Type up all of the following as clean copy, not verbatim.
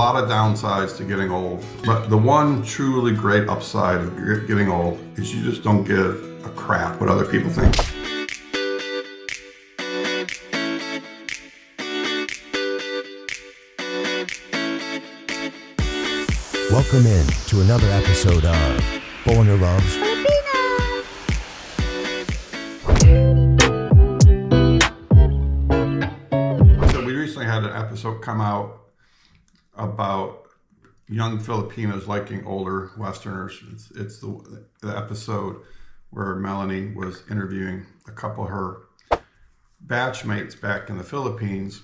lot of downsides to getting old, but the one truly great upside of getting old is you just don't give a crap what other people think. Welcome in to another episode of Foreigner Loves Filipina. So we recently had an episode come out about young Filipinos liking older Westerners. It's the episode where Melanie was interviewing a couple of her batchmates back in the Philippines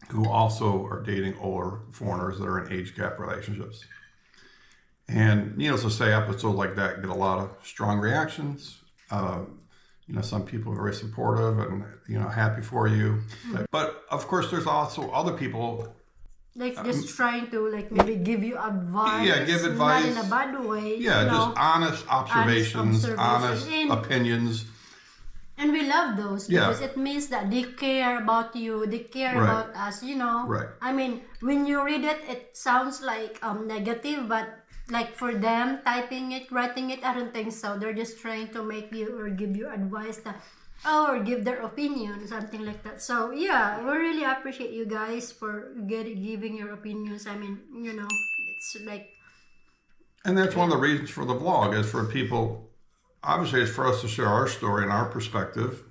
who also are dating older foreigners that are in age gap relationships. And needless to say, episodes like that get a lot of strong reactions. Some people are very supportive and, happy for you. But of course, there's also other people just trying to maybe give you advice. Yeah, give advice. Not in a bad way. Yeah, just honest observations, honest opinions. And we love those because it means that they care about you, they care about us, Right. I mean, when you read it, it sounds like negative, but like for them, typing it, writing it, I don't think so. They're just trying to make you or give you advice or give their opinion, something like that. So yeah, we really appreciate you guys for giving your opinions. I mean, it's like... And that's one of the reasons for the vlog is for people... Obviously, it's for us to share our story and our perspective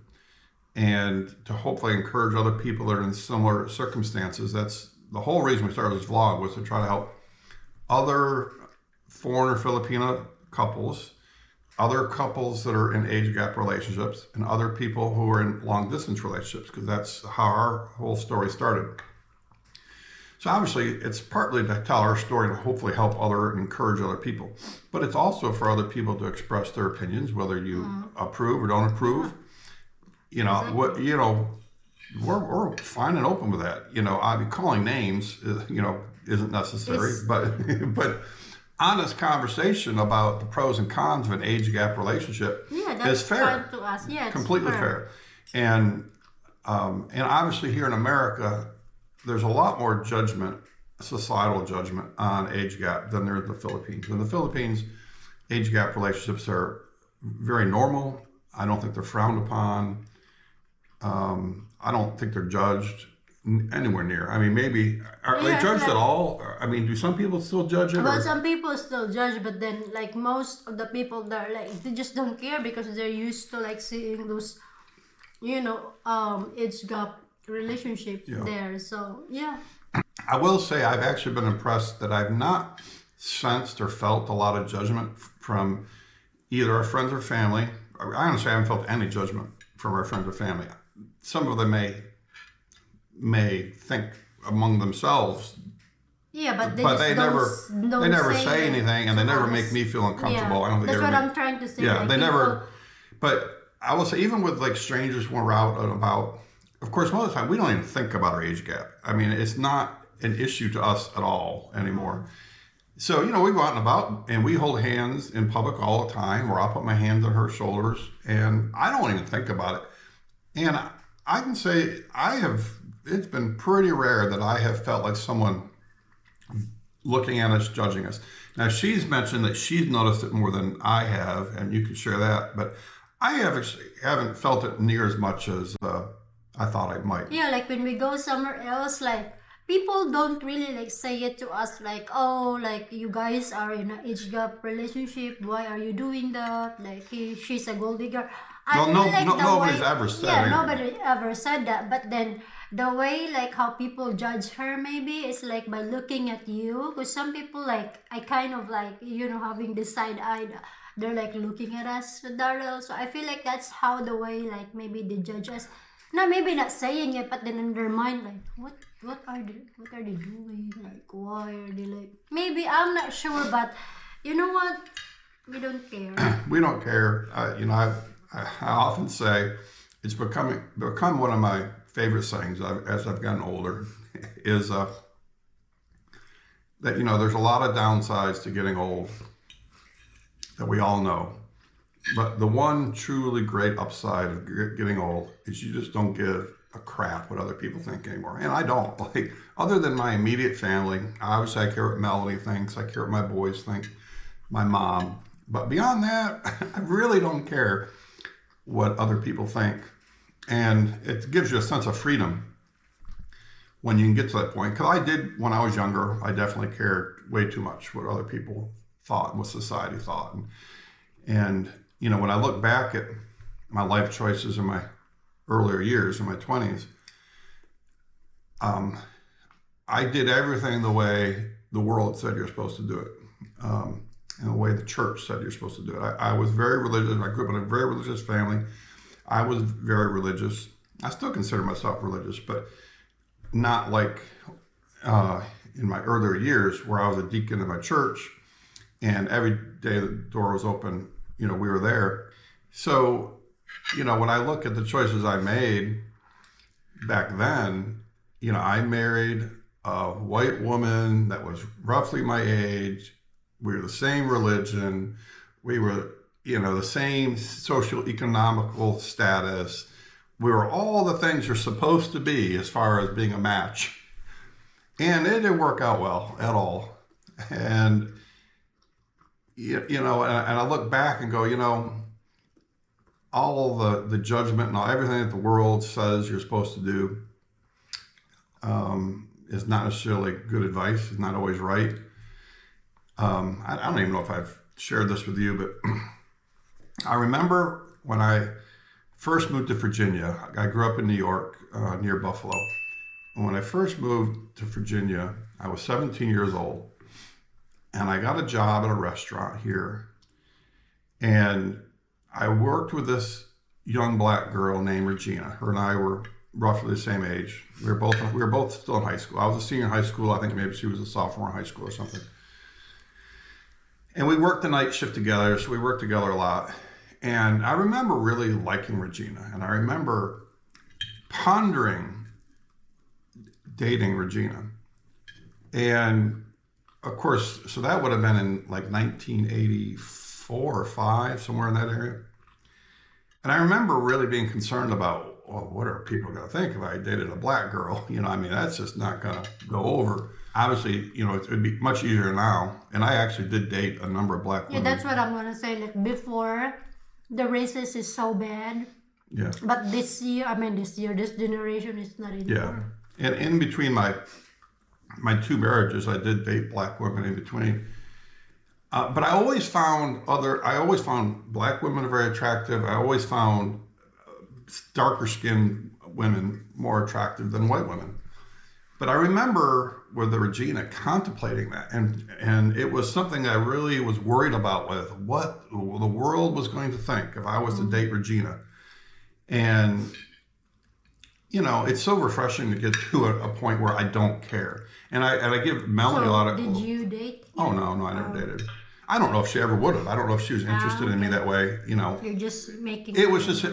and to hopefully encourage other people that are in similar circumstances. That's the whole reason we started this vlog, was to try to help other foreigner Filipina couples, other couples that are in age gap relationships, and other people who are in long distance relationships, because that's how our whole story started. So obviously, it's partly to tell our story and hopefully help and encourage other people. But it's also for other people to express their opinions, whether you approve or don't approve. We're fine and open with that. I mean, calling names, isn't necessary. But honest conversation about the pros and cons of an age gap relationship is fair. To us. Yeah, completely fair. And obviously here in America, there's a lot more societal judgment on age gap than there is in the Philippines. In the Philippines, age gap relationships are very normal. I don't think they're frowned upon. I don't think they're judged anywhere near. I mean, maybe, are they judged at all? I mean, do some people still judge it? Well, some people still judge, but then most of the people that they just don't care because they're used to seeing those, age gap relationship there. So yeah, I will say I've actually been impressed that I've not sensed or felt a lot of judgment from either our friends or family. I honestly haven't felt any judgment from our friends or family. Some of them may think among themselves, but they never say anything, and they never make me feel uncomfortable. I don't think that's what I'm trying to say. Yeah, they never. But I will say, even with strangers when we're out and about, of course, most of the time, we don't even think about our age gap. I mean, it's not an issue to us at all anymore. So, we go out and about and we hold hands in public all the time, or I'll put my hands on her shoulders and I don't even think about it. And I can say it's been pretty rare that I have felt like someone looking at us, judging us. Now, she's mentioned that she's noticed it more than I have, and you can share that, but I haven't felt it near as much as I thought I might. Yeah, when we go somewhere else, people don't really say it to us you guys are in an age gap relationship. Why are you doing that? She's a gold digger. Nobody's ever said anything. Nobody ever said that. But then the way how people judge her maybe is by looking at you. Because some people I kind of having this side eye. They're looking at us with Daryl. So I feel that's how the way maybe they judge us. No, maybe not saying it, but then in their mind, what are they doing? Why are they Maybe I'm not sure, but you know what? We don't care. We don't care. I often say it's become one of my favorite sayings as I've gotten older is that there's a lot of downsides to getting old that we all know. But the one truly great upside of getting old is you just don't give a crap what other people think anymore. And I don't. Like, other than my immediate family, obviously I care what Melanie thinks. I care what my boys think, my mom. But beyond that, I really don't care what other people think. And it gives you a sense of freedom when you can get to that point. Because I did, when I was younger, I definitely cared way too much what other people thought and what society thought. And you know, when I look back at my life choices in my earlier years, in my 20s, I did everything the way the world said you're supposed to do it, and the way the church said you're supposed to do it. I was very religious. I grew up in a very religious family. I was very religious. I still consider myself religious, but not like in my earlier years where I was a deacon in my church, and every day the door was open, you know, we were there. So, you know, when I look at the choices I made back then, you know, I married a white woman that was roughly my age. We were the same religion. We were, you know, the same social economical status. We were all the things you're supposed to be as far as being a match. And it didn't work out well at all. And, you know, and I look back and go, you know, all the judgment and everything that the world says you're supposed to do is not necessarily good advice. It's not always right. I don't even know if I've shared this with you, but I remember when I first moved to Virginia. I grew up in New York, near Buffalo. And when I first moved to Virginia, I was 17 years old, and I got a job at a restaurant here. And I worked with this young black girl named Regina. Her and I were roughly the same age. We were both still in high school. I was a senior in high school. I think maybe she was a sophomore in high school or something. And we worked the night shift together, so we worked together a lot. And I remember really liking Regina, and I remember pondering dating Regina. And of course, so that would have been in like 1984 or 5, somewhere in that area. And I remember really being concerned about, well, what are people going to think if I dated a black girl? You know, I mean, that's just not going to go over. Obviously, you know, it would be much easier now. And I actually did date a number of black women. Yeah, that's what I'm going to say. Like, before, the racist is so bad. Yeah. But this generation is not anymore. Yeah. And in between my 2 marriages, I did date black women in between. But I always found black women very attractive. I always found darker skinned women more attractive than white women. But I remember with the Regina contemplating that, and it was something I really was worried about, with what the world was going to think if I was to date Regina. And, you know, it's so refreshing to get to a point where I don't care. And I give Melanie a lot of... Did you date? Oh, no, I never dated. I don't know if she ever would have. I don't know if she was interested in me that way, you know. You're just making... It was just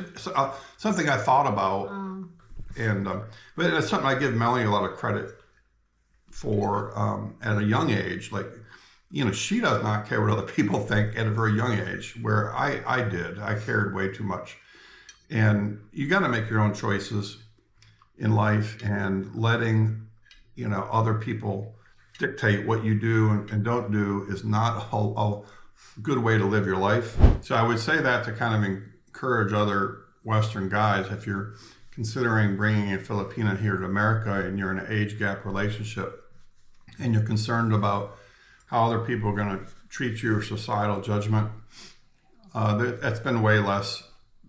something I thought about. And but it's something I give Melanie a lot of credit for at a young age. Like, you know, she does not care what other people think at a very young age, where I did. I cared way too much. And you got to make your own choices in life, and letting, you know, other people dictate what you do and don't do is not a good way to live your life. So I would say that to kind of encourage other Western guys, if you're considering bringing a Filipina here to America and you're in an age gap relationship and you're concerned about how other people are going to treat you or societal judgment, that's been way less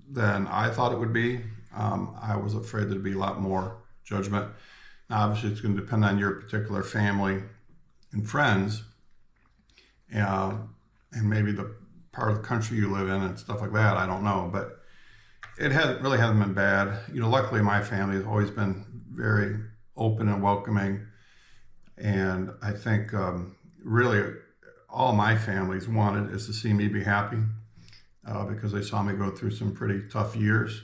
than I thought it would be. I was afraid there'd be a lot more judgment. Now, obviously, it's going to depend on your particular family and friends, and maybe the part of the country you live in and stuff like that. I don't know, but it hasn't been bad. You know, luckily my family has always been very open and welcoming, and I think really all my families wanted is to see me be happy, because they saw me go through some pretty tough years.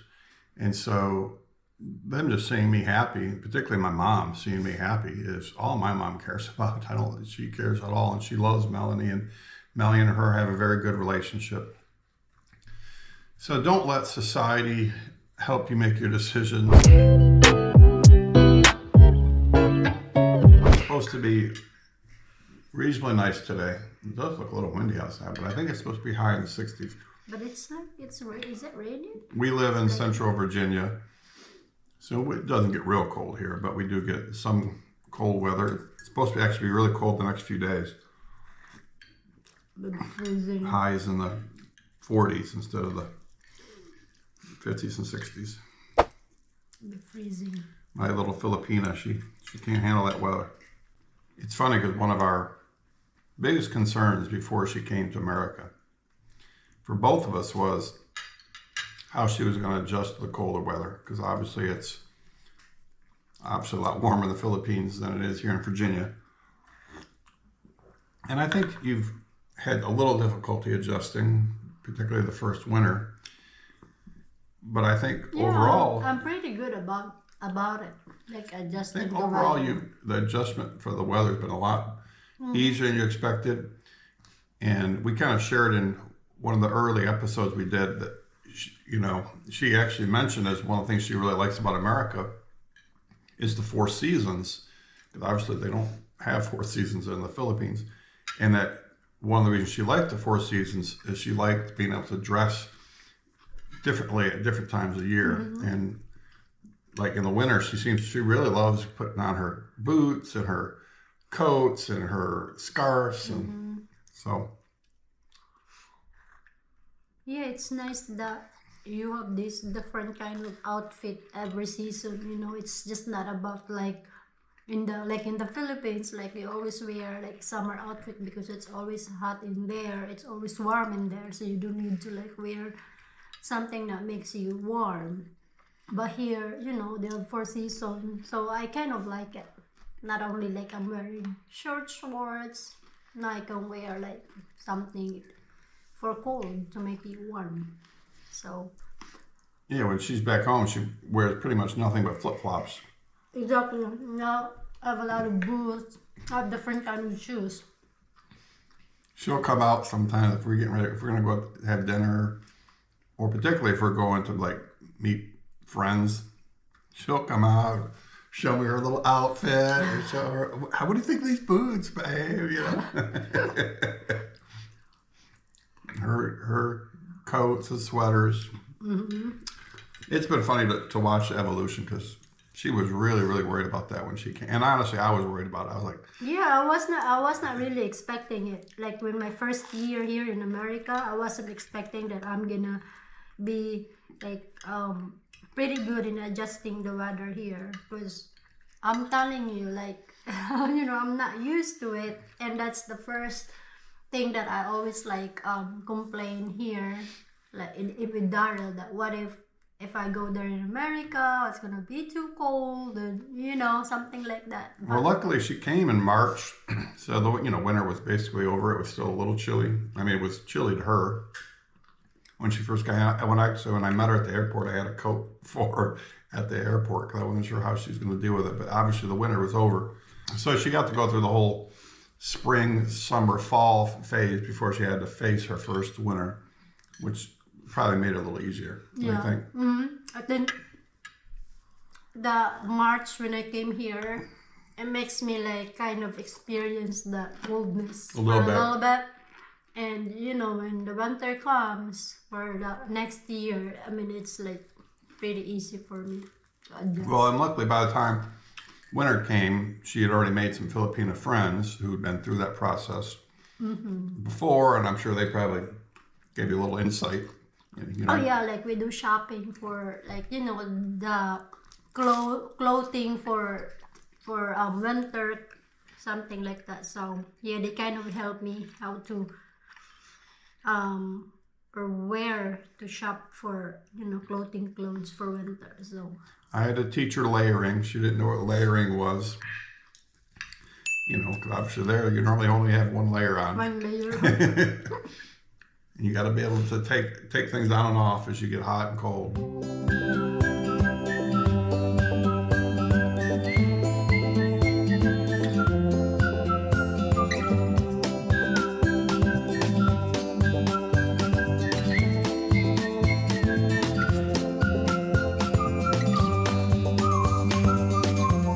And so them just seeing me happy, particularly my mom seeing me happy, is all my mom cares about. She cares at all, and she loves Melanie, and Melanie and her have a very good relationship. So don't let society help you make your decisions. It's supposed to be reasonably nice today. It does look a little windy outside, but I think it's supposed to be high in the 60s. But it's like, is it raining? We live in central Virginia, so it doesn't get real cold here, but we do get some cold weather. It's supposed to actually be really cold the next few days. But freezing. Highs in the 40s instead of the 50s and 60s. But freezing. My little Filipina, she can't handle that weather. It's funny because one of our biggest concerns before she came to America for both of us was how she was going to adjust to the colder weather, because obviously it's a lot warmer in the Philippines than it is here in Virginia. And I think you've had a little difficulty adjusting, particularly the first winter. But I think overall, I'm pretty good about it. Like I adjusting. think the overall weather. the adjustment for the weather has been a lot easier than you expected. And we kind of shared in one of the early episodes we did that, she actually mentioned as one of the things she really likes about America is the 4 seasons. Because obviously they don't have 4 seasons in the Philippines. And that one of the reasons she liked the 4 seasons is she liked being able to dress differently at different times of the year. And like in the winter, she really loves putting on her boots and her coats and her scarves. And so. Yeah, it's nice that you have this different kind of outfit every season. It's just not about like in the Philippines, like we always wear like summer outfit because it's always hot in there, it's always warm in there, so you don't need to like wear something that makes you warm. But here, they have 4 seasons, so I kind of like it. Not only like I'm wearing shorts, now I can wear like something for cold to make you warm. So Yeah, when she's back home, she wears pretty much nothing but flip-flops. exactly. Now I have a lot of boots. I have different kind of shoes. She'll come out sometimes if we're getting ready, if we're going to go out have dinner, or particularly if we're going to like meet friends. She'll come out, show me her little outfit, or show her, what do you think of these boots, babe? Her coats and sweaters. It's been funny to watch the evolution, because she was really, really worried about that when she came. And honestly, I was worried about it. I was like, Yeah, I was not really expecting it. Like when my first year here in America, I wasn't expecting that I'm gonna be like pretty good in adjusting the weather here, because I'm telling you, like I'm not used to it, and that's the first thing that I always like complain here, like with Daryl, that what if I go there in America, it's gonna be too cold, and something like that. well, luckily she came in March, so the winter was basically over. It was still a little chilly. I mean, it was chilly to her when she first got out. When I met her at the airport, I had a coat for her at the airport because I wasn't sure how she was going to deal with it. But obviously the winter was over, so she got to go through the whole spring, summer, fall phase before she had to face her first winter, which probably made it a little easier. Yeah. I think. I think the March when I came here, it makes me like kind of experience the coldness A little for bit. a little bit. And when the winter comes for the next year, I mean, it's like pretty easy for me to adjust. Well, and luckily by the time winter came, she had already made some Filipino friends who had been through that process before, and I'm sure they probably gave you a little insight. Oh yeah, like we do shopping for like the clothing for winter, something like that. So yeah, they kind of help me how to or where to shop for clothes for winter. So I had to teach her layering. She didn't know what layering was. Because obviously there you normally only have one layer on. one layer. You got to be able to take things on and off as you get hot and cold.